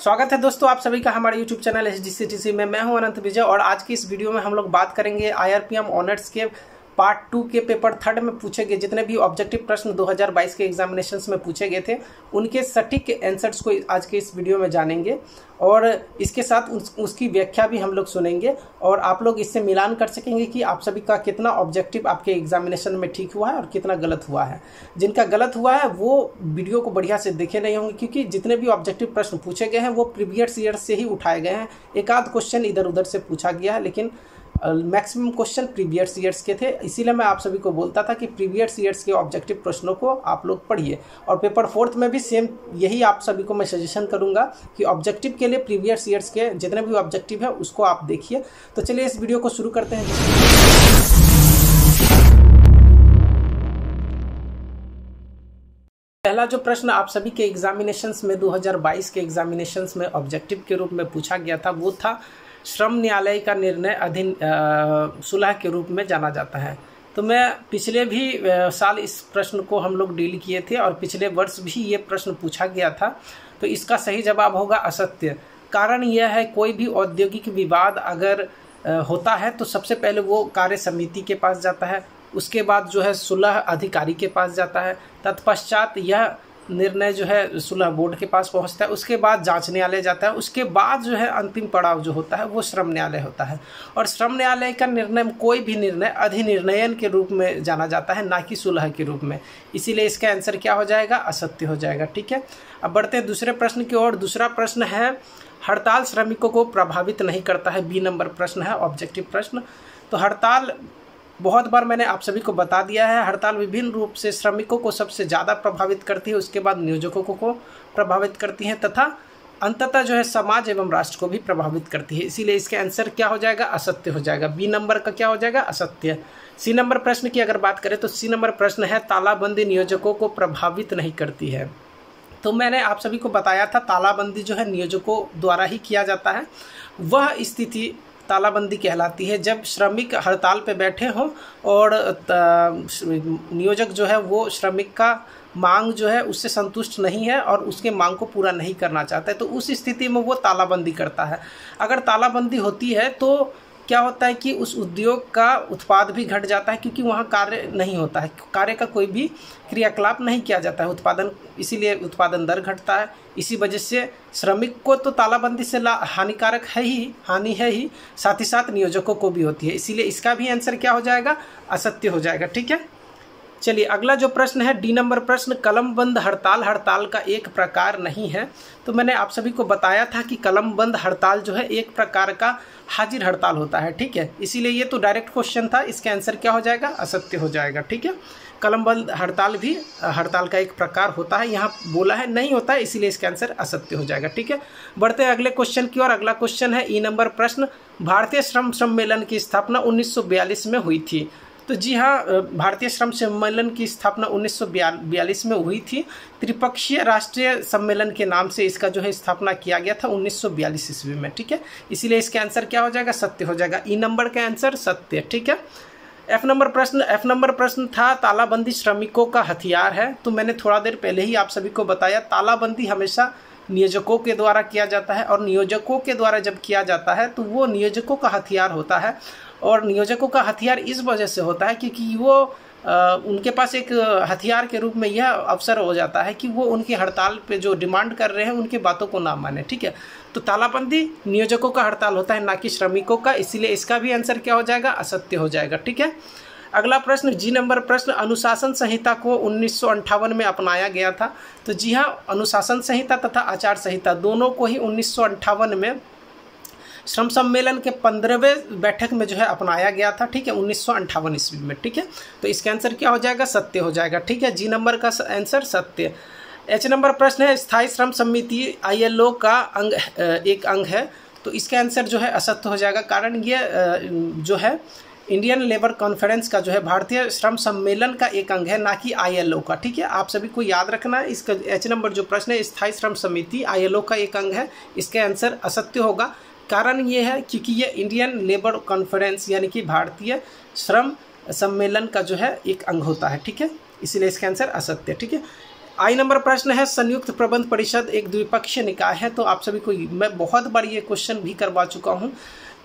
स्वागत है दोस्तों आप सभी का हमारे YouTube चैनल HDCTC में। मैं हूं अनंत विजय और आज की इस वीडियो में हम लोग बात करेंगे IRPM ऑनर्स के पार्ट 2 के पेपर 3 में पूछे गए जितने भी ऑब्जेक्टिव प्रश्न 2022 के एग्जामिनेशंस में पूछे गए थे उनके सटीक आंसर्स को आज के इस वीडियो में जानेंगे और इसके साथ उसकी व्याख्या भी हम लोग सुनेंगे और आप लोग इससे मिलान कर सकेंगे कि आप सभी का कितना ऑब्जेक्टिव आपके एग्जामिनेशन में ठीक हुआ है और कितना गलत हुआ है। जिनका गलत हुआ है वो वीडियो को बढ़िया से देखे नहीं होंगे क्योंकि जितने भी ऑब्जेक्टिव प्रश्न पूछे गए हैं वो प्रीवियस ईयर से ही उठाए गए हैं। एक आध क्वेश्चन इधर उधर से पूछा गया है लेकिन मैक्सिमम क्वेश्चन प्रीवियस ईयर्स के थे। इसीलिए मैं आप सभी को बोलता था कि प्रीवियस ईयर्स के ऑब्जेक्टिव प्रश्नों को आप लोग पढ़िए और पेपर 4 में भी सेम यही आप सभी को मैं सजेशन करूंगा कि ऑब्जेक्टिव के लिए प्रीवियस ईयर्स के जितने भी ऑब्जेक्टिव है उसको आप देखिए। तो चलिए इस वीडियो को शुरू करते हैं। पहला जो प्रश्न आप सभी के एग्जामिनेशंस में 2022 के एग्जामिनेशंस में ऑब्जेक्टिव के रूप में पूछा गया था वो था श्रम न्यायालय का निर्णय अधीन सुलह के रूप में जाना जाता है। तो मैं पिछले भी साल इस प्रश्न को हम लोग डील किए थे और पिछले वर्ष भी ये प्रश्न पूछा गया था। तो इसका सही जवाब होगा असत्य। कारण यह है कोई भी औद्योगिक विवाद अगर होता है तो सबसे पहले वो कार्य समिति के पास जाता है, उसके बाद जो है सुलह अधिकारी के पास जाता है, तत्पश्चात यह निर्णय जो है सुलह बोर्ड के पास पहुंचता है, उसके बाद जांच न्यायालय जाता है, उसके बाद जो है अंतिम पड़ाव जो होता है वो श्रम न्यायालय होता है। और श्रम न्यायालय का निर्णय कोई भी निर्णय अधिनिर्णयन के रूप में जाना जाता है ना कि सुलह के रूप में। इसीलिए इसका आंसर क्या हो जाएगा? असत्य हो जाएगा। ठीक है, अब बढ़ते हैं दूसरे प्रश्न की ओर। दूसरा प्रश्न है हड़ताल श्रमिकों को प्रभावित नहीं करता है। बी नंबर प्रश्न है ऑब्जेक्टिव प्रश्न। तो हड़ताल बहुत बार मैंने आप सभी को बता दिया है, हड़ताल विभिन्न रूप से श्रमिकों को सबसे ज़्यादा प्रभावित करती है, उसके बाद नियोजकों को प्रभावित करती है तथा अंततः जो है समाज एवं राष्ट्र को भी प्रभावित करती है। इसीलिए इसका आंसर क्या हो जाएगा? असत्य हो जाएगा। बी नंबर का क्या हो जाएगा? असत्य। सी नंबर प्रश्न की अगर बात करें तो सी नंबर प्रश्न है तालाबंदी नियोजकों को प्रभावित नहीं करती है। तो मैंने आप सभी को बताया था तालाबंदी जो है नियोजकों द्वारा ही किया जाता है। वह स्थिति तालाबंदी कहलाती है जब श्रमिक हड़ताल पे बैठे हों और नियोजक जो है वो श्रमिक का मांग जो है उससे संतुष्ट नहीं है और उसके मांग को पूरा नहीं करना चाहता है, तो उस स्थिति में वो तालाबंदी करता है। अगर तालाबंदी होती है तो क्या होता है कि उस उद्योग का उत्पाद भी घट जाता है क्योंकि वहाँ कार्य नहीं होता है, कार्य का कोई भी क्रियाकलाप नहीं किया जाता है, उत्पादन, इसीलिए उत्पादन दर घटता है। इसी वजह से श्रमिक को तो तालाबंदी से हानिकारक है ही, हानि है ही, साथ ही साथ नियोजकों को भी होती है। इसीलिए इसका भी आंसर क्या हो जाएगा? असत्य हो जाएगा। ठीक है, चलिए अगला जो प्रश्न है डी नंबर प्रश्न, कलमबंद हड़ताल हड़ताल का एक प्रकार नहीं है। तो मैंने आप सभी को बताया था कि कलमबंद हड़ताल जो है एक प्रकार का हाजिर हड़ताल होता है। ठीक है, इसीलिए ये तो डायरेक्ट क्वेश्चन था, इसका आंसर क्या हो जाएगा? असत्य हो जाएगा। ठीक है, कलमबंद हड़ताल भी हड़ताल का एक प्रकार होता है, यहाँ बोला है नहीं होता है, इसीलिए इसका आंसर असत्य हो जाएगा। ठीक है, बढ़ते हैं अगले क्वेश्चन की ओर। अगला क्वेश्चन है ई नंबर प्रश्न, भारतीय श्रम सम्मेलन की स्थापना 1942 में हुई थी। तो जी हाँ, भारतीय श्रम सम्मेलन की स्थापना 1942 में हुई थी। त्रिपक्षीय राष्ट्रीय सम्मेलन के नाम से इसका जो है स्थापना किया गया था 1942 ईस्वी में। ठीक है, इसीलिए इसका आंसर क्या हो जाएगा? सत्य हो जाएगा। ई नंबर का आंसर सत्य। ठीक है, एफ नंबर प्रश्न था तालाबंदी श्रमिकों का हथियार है। तो मैंने थोड़ा देर पहले ही आप सभी को बताया तालाबंदी हमेशा नियोजकों के द्वारा किया जाता है और नियोजकों के द्वारा जब किया जाता है तो वो नियोजकों का हथियार होता है। और नियोजकों का हथियार इस वजह से होता है क्योंकि वो उनके पास एक हथियार के रूप में यह अवसर हो जाता है कि वो उनकी हड़ताल पे जो डिमांड कर रहे हैं उनकी बातों को ना माने। ठीक है, तो तालाबंदी नियोजकों का हड़ताल होता है ना कि श्रमिकों का, इसीलिए इसका भी आंसर क्या हो जाएगा? असत्य हो जाएगा। ठीक है, अगला प्रश्न जी नंबर प्रश्न, अनुशासन संहिता को 1958 में अपनाया गया था। तो जी हाँ, अनुशासन संहिता तथा आचार संहिता दोनों को ही 1958 में श्रम सम्मेलन के 15वें बैठक में जो है अपनाया गया था। ठीक है, 1958 ईस्वी में। ठीक है, तो इसका आंसर क्या हो जाएगा? सत्य हो जाएगा। ठीक है, जी नंबर का आंसर सत्य। एच नंबर प्रश्न है स्थायी श्रम समिति ILO का एक अंग है। तो इसका आंसर जो है असत्य हो जाएगा। कारण ये जो है इंडियन लेबर कॉन्फ्रेंस का जो है भारतीय श्रम सम्मेलन का एक अंग है ना कि ILO का। ठीक है, आप सभी को याद रखना है। इसका एच नंबर जो प्रश्न है स्थायी श्रम समिति ILO का एक अंग है, इसका आंसर असत्य होगा। कारण ये है क्योंकि ये इंडियन लेबर कॉन्फ्रेंस यानी कि भारतीय श्रम सम्मेलन का जो है एक अंग होता है। ठीक है, इसीलिए इसका आंसर असत्य। ठीक है, आई नंबर प्रश्न है, संयुक्त प्रबंध परिषद एक द्विपक्षीय निकाय है। तो आप सभी को मैं बहुत बार ये क्वेश्चन भी करवा चुका हूँ।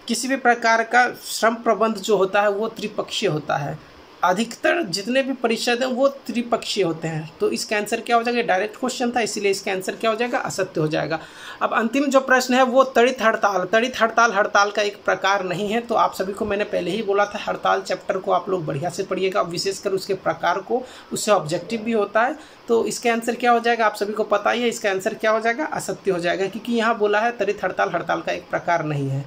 किसी भी प्रकार का श्रम प्रबंध जो होता है वो त्रिपक्षीय होता है। अधिकतर जितने भी परिषद हैं वो त्रिपक्षीय होते हैं। तो इसका आंसर क्या हो जाएगा, डायरेक्ट क्वेश्चन था, इसीलिए इसका आंसर क्या हो जाएगा, असत्य हो जाएगा। अब अंतिम जो प्रश्न है वो त्वरित हड़ताल। त्वरित हड़ताल हड़ताल का एक प्रकार नहीं है। तो आप सभी को मैंने पहले ही बोला था, हड़ताल चैप्टर को आप लोग बढ़िया से पढ़िएगा, विशेषकर उसके प्रकार को, उससे ऑब्जेक्टिव भी होता है। तो इसका आंसर क्या हो जाएगा, आप सभी को पता ही है, इसका आंसर क्या हो जाएगा, असत्य हो जाएगा, क्योंकि यहाँ बोला है त्वरित हड़ताल हड़ताल का एक प्रकार नहीं है।